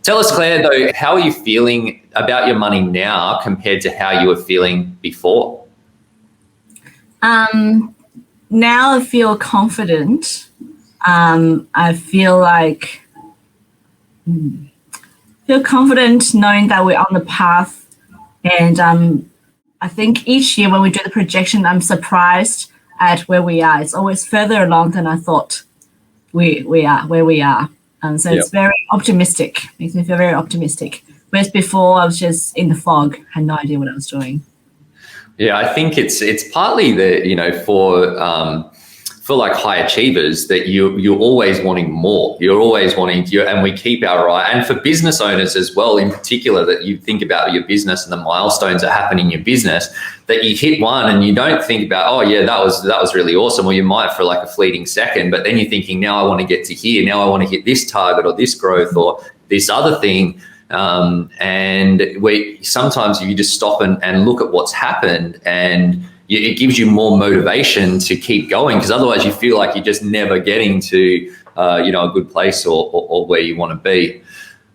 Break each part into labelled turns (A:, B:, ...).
A: Tell us, Claire, though, how are you feeling about your money now compared to how you were feeling before?
B: Now I feel confident. I feel confident knowing that we're on the path. And I think each year when we do the projection, I'm surprised at where we are. It's always further along than I thought we are, where we are. So It's very optimistic. Makes me feel very optimistic. Whereas before I was just in the fog, had no idea what I was doing.
A: Yeah, I think it's partly that, for like high achievers, that you're always wanting more. You're always wanting to, and we keep our eye. And for business owners as well, in particular, that you think about your business and the milestones that happen in your business, that you hit one and you don't think about, oh yeah, that was really awesome. Or you might for like a fleeting second, but then you're thinking, now I want to get to here. Now I want to hit this target or this growth or this other thing. And sometimes you just stop and look at what's happened, and it gives you more motivation to keep going, because otherwise you feel like you're just never getting to a good place or where you want to be.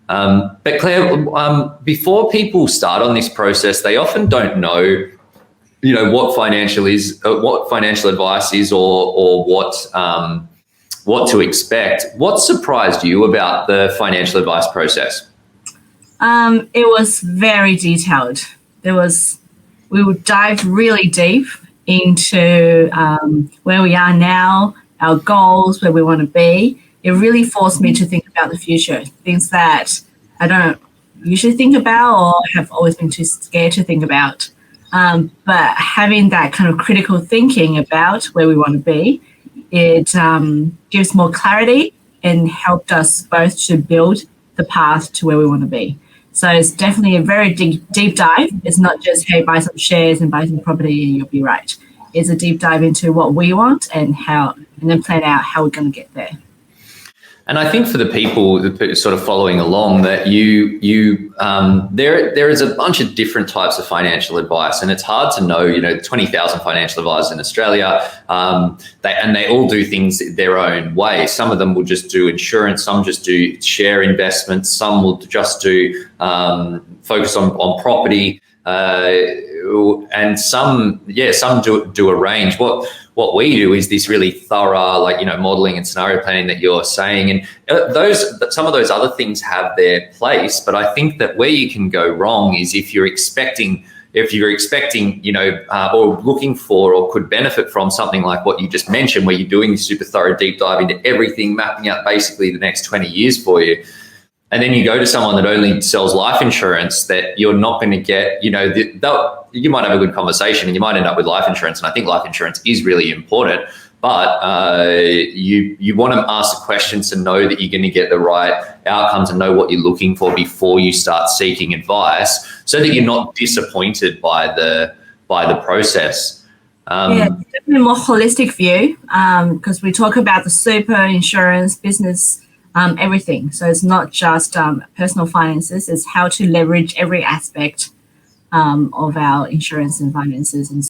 A: But Claire, before people start on this process, they often don't know what financial advice is or what to expect. What surprised you about the financial advice process?
B: It was very detailed. We would dive really deep into where we are now, our goals, where we want to be. It really forced me to think about the future, things that I don't usually think about or have always been too scared to think about. But having that kind of critical thinking about where we want to be, it gives more clarity and helped us both to build the path to where we want to be. So it's definitely a very deep dive. It's not just, hey, buy some shares and buy some property and you'll be right. It's a deep dive into what we want and then plan out how we're going to get there.
A: And I think for the people sort of following along, that there is a bunch of different types of financial advice, and it's hard to know. 20,000 financial advisors in Australia, they all do things their own way. Some of them will just do insurance, some just do share investments, some will just do focus on property, and some do a range. What we do is this really thorough, modeling and scenario planning that you're saying, and some of those other things have their place. But I think that where you can go wrong is if you're expecting, or looking for, or could benefit from something like what you just mentioned, where you're doing this super thorough deep dive into everything, mapping out basically the next 20 years for you. And then you go to someone that only sells life insurance, that you're not going to get, you might have a good conversation and you might end up with life insurance. And I think life insurance is really important, but you want to ask the questions to know that you're going to get the right outcomes and know what you're looking for before you start seeking advice, so that you're not disappointed by the process.
B: Definitely a more holistic view, because we talk about the super, insurance, business, everything. So it's not just personal finances, it's how to leverage every aspect of our insurance and finances. And